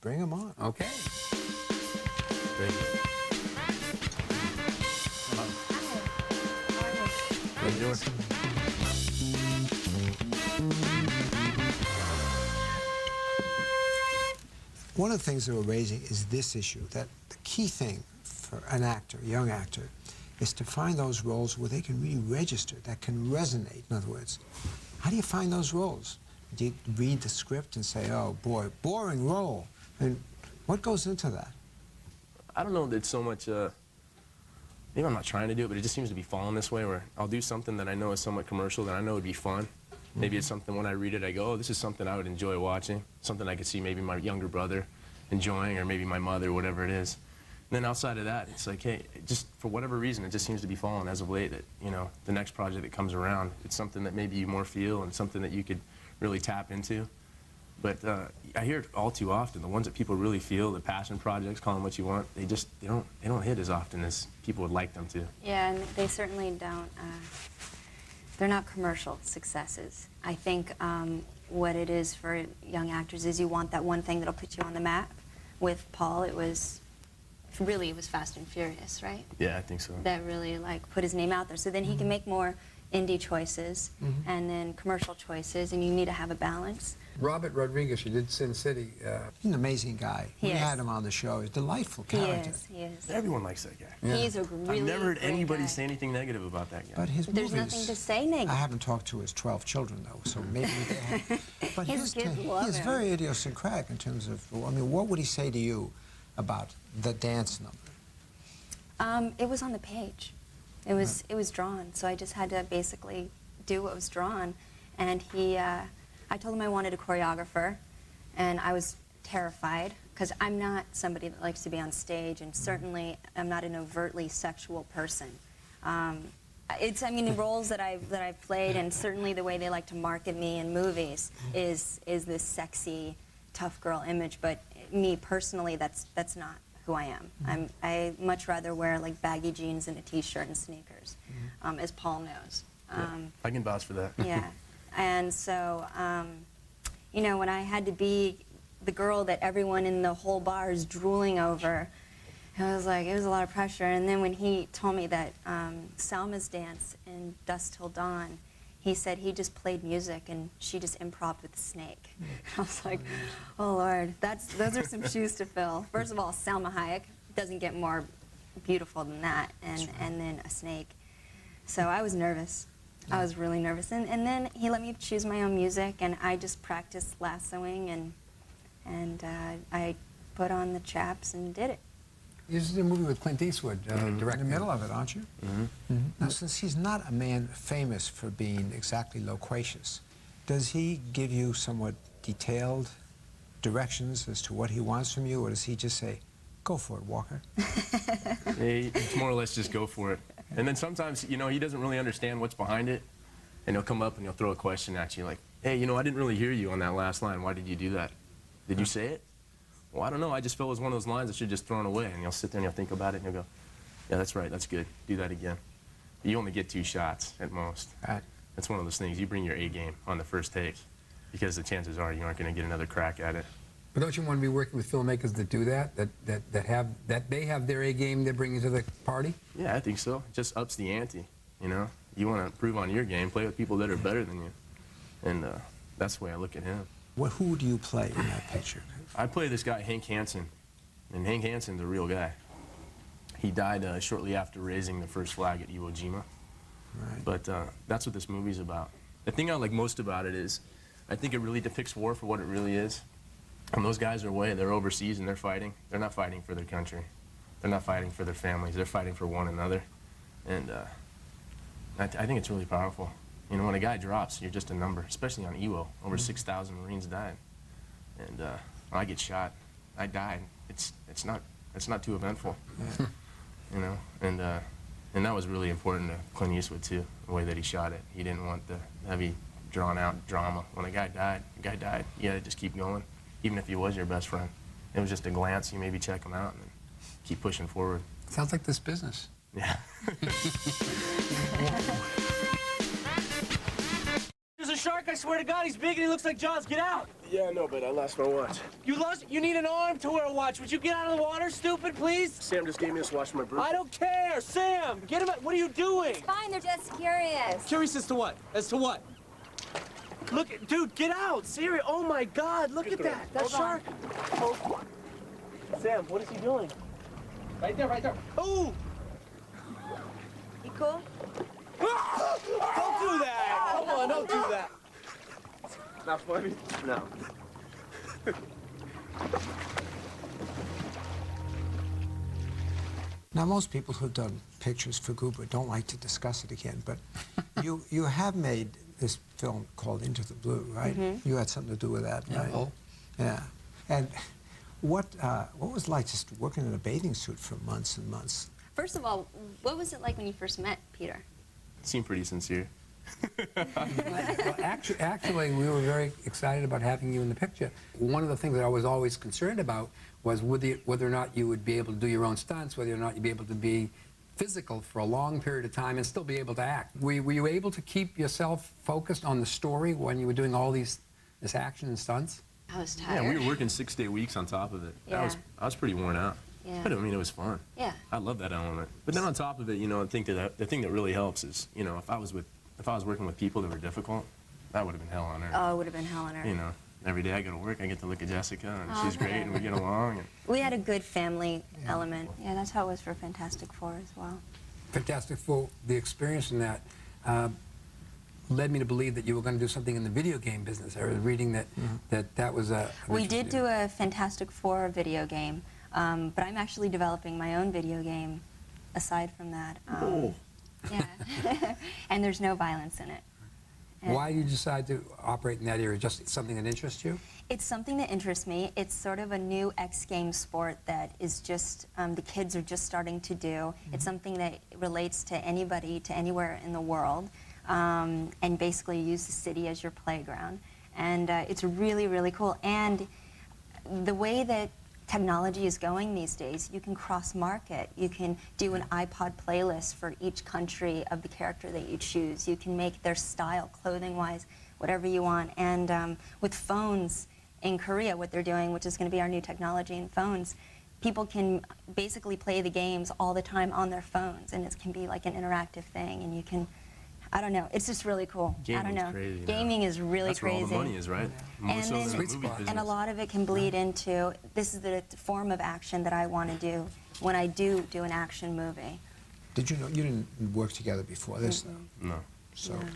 bring him on. Okay. Thank you. How you doing? One of the things that we're raising is this issue, that the key thing for an actor, a young actor, is to find those roles where they can really register, that can resonate, in other words. How do you find those roles? Do you read the script and say, oh boy, boring role? And what goes into that? I don't know that so much, maybe I'm not trying to do it, but it just seems to be falling this way where I'll do something that I know is somewhat commercial, that I know would be fun. Maybe it's something when I read it, I go, oh, this is something I would enjoy watching, something I could see maybe my younger brother enjoying, or maybe my mother, whatever it is. And then outside of that, it's like, hey, just for whatever reason, it just seems to be falling as of late that, you know, the next project that comes around, it's something that maybe you more feel and something that you could really tap into. But I hear it all too often. The ones that people really feel, the passion projects, call them what you want, they don't hit as often as people would like them to. Yeah, and they certainly don't. They're not commercial successes. I think what it is for young actors is you want that one thing that'll put you on the map. With Paul, it was Fast and Furious, right? Yeah, I think so. That really like put his name out there. So then he can make more indie choices and then commercial choices, and you need to have a balance. Robert Rodriguez, you did Sin City. He's an amazing guy. We He is. had him on the show. He's a delightful character. He is. Everyone likes that guy. Yeah. He's a really I've never heard great anybody guy. say anything negative about that guy. But his There's movies, nothing to say negative. I haven't talked to his 12 children, though, so maybe they have. But His kids love he is him. very idiosyncratic in terms of, I mean, what would he say to you about the dance number? It was on the page. It was drawn, so I just had to basically do what was drawn. And I told him I wanted a choreographer, and I was terrified because I'm not somebody that likes to be on stage, and certainly I'm not an overtly sexual person. I mean, the roles that I've played, and certainly the way they like to market me in movies is this sexy, tough girl image. But me personally, that's not who I am. I much rather wear like baggy jeans and a t-shirt and sneakers, as Paul knows. I can vouch for that. Yeah, and so you know, when I had to be the girl that everyone in the whole bar is drooling over, it was a lot of pressure. And then when he told me that Salma's dance in Dusk Till Dawn, he said he just played music and she just improv'd with the snake. I was like, oh Lord, those are some shoes to fill. First of all, Salma Hayek doesn't get more beautiful than that, and then a snake. So I was nervous. I was really nervous, and then he let me choose my own music, and I just practiced lassoing, and I put on the chaps and did it. This is a movie with Clint Eastwood In directing. the middle of it, aren't you? Now, since he's not a man famous for being exactly loquacious, does he give you somewhat detailed directions as to what he wants from you, or does he just say, go for it, Walker? It's more or less just go for it. And then sometimes, you know, he doesn't really understand what's behind it, and he'll come up and he'll throw a question at you like, hey, you know, I didn't really hear you on that last line. Why did you do that? Did you say it? Well, I don't know. I just felt it was one of those lines that should just thrown away. And you'll sit there and you'll think about it and you'll go, yeah, that's right. That's good. Do that again. But you only get 2 shots at most. Right. That's one of those things. You bring your A game on the first take because the chances are you aren't going to get another crack at it. But don't you want to be working with filmmakers that do that? That they have their A game they're bringing to the party? Yeah, I think so. It just ups the ante, you know? You want to improve on your game, play with people that are better than you. And that's the way I look at him. Who do you play in that picture? I play this guy, Hank Hansen, and Hank Hansen's a real guy. He died shortly after raising the first flag at Iwo Jima. Right. But that's what this movie's about. The thing I like most about it is I think it really depicts war for what it really is. And those guys are away, they're overseas and they're fighting. They're not fighting for their country. They're not fighting for their families. They're fighting for one another. And I think it's really powerful. You know, when a guy drops, you're just a number, especially on Iwo. Over 6,000 Marines died. And when I get shot, I died. It's not too eventful. Yeah. You know, and that was really important to Clint Eastwood too, the way that he shot it. He didn't want the heavy, drawn-out drama. When a guy died, you had to just keep going, even if he was your best friend. It was just a glance. You maybe check him out and then keep pushing forward. Sounds like this business. Yeah. There's a shark. I swear to God, he's big and he looks like Jaws. Get out. Yeah, no, but I lost my watch. You need an arm to wear a watch. Would you get out of the water, stupid, please? Sam just gave me this watch for my birthday. I don't care. Sam, get him out. What are you doing? Fine, they're just curious. Curious as to what? As to what? Look, dude, get out. Serious. Oh, my God. Look at that. That shark. Oh. Sam, what is he doing? Right there, right there. Oh! You cool? Don't do that. Come on, don't do that. Not funny? No. Now, most people who've done pictures for Goober don't like to discuss it again, but you have made this film called Into the Blue, right? You had something to do with that, right? Oh. Yeah. And what was it like just working in a bathing suit for months and months? First of all, what was it like when you first met Peter? Seemed pretty sincere. Well, actually, we were very excited about having you in the picture. One of the things that I was always concerned about was whether or not you would be able to do your own stunts, whether or not you'd be able to be physical for a long period of time and still be able to act. Were you able to keep yourself focused on the story when you were doing all this action and stunts? I was tired. Yeah, we were working 6-day weeks on top of it. Yeah. I was pretty worn out. Yeah. But I mean, it was fun. Yeah. I love that element. But then on top of it, you know, I think that the thing that really helps is, you know, if I was working with people that were difficult, that would have been hell on earth. Oh, it would have been hell on earth. You know, every day I go to work, I get to look at Jessica, and she's great, and we get along. And We had a good family element. Yeah, that's how it was for Fantastic Four as well. Fantastic Four, the experience in that led me to believe that you were going to do something in the video game business. I was reading that that was a... We did do a Fantastic Four video game, but I'm actually developing my own video game aside from that. Yeah. And there's no violence in it. And Why did you decide to operate in that area? Just something that interests you? it's something that interests me. It's sort of a new X Games sport that is just, the kids are just starting to do. It's something that relates to anybody, to anywhere in the world, and basically use the city as your playground. And it's really, really cool. And the way that technology is going these days, you can cross-market. You can do an iPod playlist for each country of the character that you choose. You can make their style, clothing-wise, whatever you want. And with phones in Korea, what they're doing, which is going to be our new technology in phones, people can basically play the games all the time on their phones, and it can be like an interactive thing, and you can, I don't know, it's just really cool. I don't Gaming's know. crazy now. Gaming is really That's crazy. where all the money is, right? More And so then- than the Sweet movie spot. business. And a lot of it can bleed into, this is the form of action that I want to do when I do an action movie. Did you know you didn't work together before this, though? No. So No.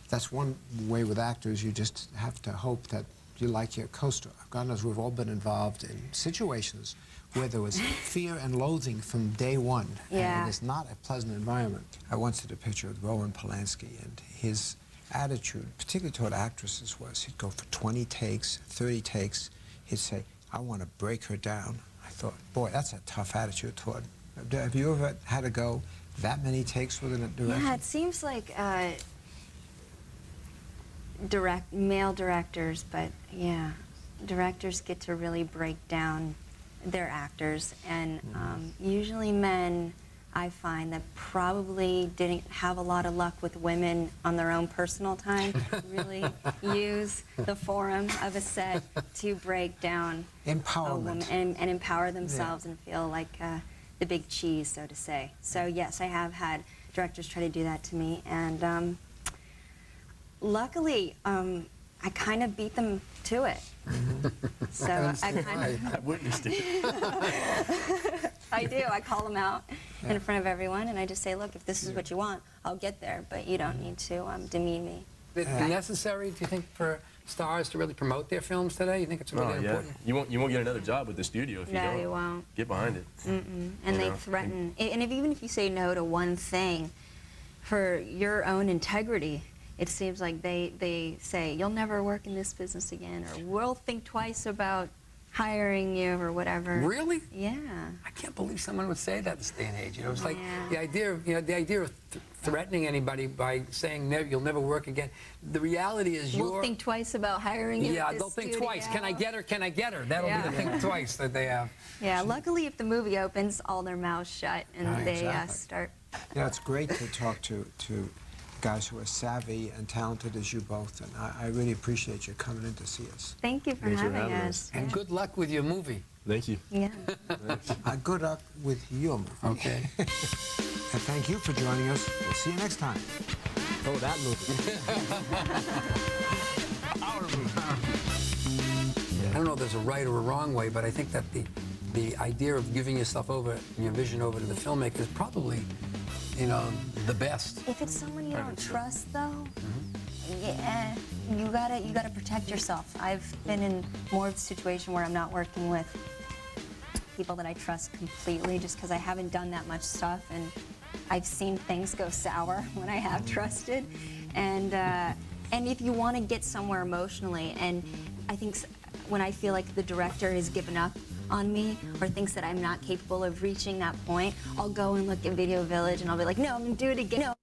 that's one way with actors. You just have to hope that you like your co-star. God knows we've all been involved in situations where there was fear and loathing from day one. Yeah. And it's not a pleasant environment. I once did a picture with Rowan Polanski, and his attitude, particularly toward actresses, was he'd go for 20 takes, 30 takes. He'd say, I want to break her down. I thought, boy, that's a tough attitude toward. Have you ever had to go that many takes with a director? Yeah, it seems like male directors, but yeah, directors get to really break down their actors, and usually men, I find, that probably didn't have a lot of luck with women on their own personal time really use the forum of a set to break down a woman Empowerment. and empower themselves and feel like the big cheese, so to say. So yes, I have had directors try to do that to me, and luckily I kind of beat them to it. So I kind of I witnessed it. I do. I call them out in front of everyone, and I just say, look, if this is what you want, I'll get there, but you don't need to demean me. Is it necessary, do you think, for stars to really promote their films today? You think it's really Oh, yeah. important? You won't get another job with the studio if you No, don't. you won't. Get behind it. And You they know, threaten, and even if you say no to one thing, for your own integrity, it seems like they say, you'll never work in this business again, or we'll think twice about hiring you, or whatever. Really? Yeah. I can't believe someone would say that this day and age. You know, it's like Yeah. the idea of threatening anybody by saying you'll never work again. The reality is We'll think twice about hiring you. yeah, at this they'll think studio. twice. Can I get her? Can I get her? That'll be the think twice that they have. Yeah, luckily if the movie opens, all their mouths shut and Right, they exactly. start. Yeah, it's great to talk to guys who are savvy and talented as you both, and I really appreciate you coming in to see us. Thank you for Thanks for having having us. And good luck with your movie. Thank you. Yeah. Good luck with your movie. Okay. And thank you for joining us. We'll see you next time. Oh, that movie. I don't know if there's a right or a wrong way, but I think that the idea of giving yourself over, your vision over to the filmmaker is probably, you know, the best. If it's someone you don't trust, though, yeah, you gotta protect yourself. I've been in more of a situation where I'm not working with people that I trust completely, just because I haven't done that much stuff, and I've seen things go sour when I have trusted. And if you want to get somewhere emotionally, and I think when I feel like the director has given up on me or thinks that I'm not capable of reaching that point, I'll go and look at Video Village and I'll be like, no, I'm gonna do it again. No.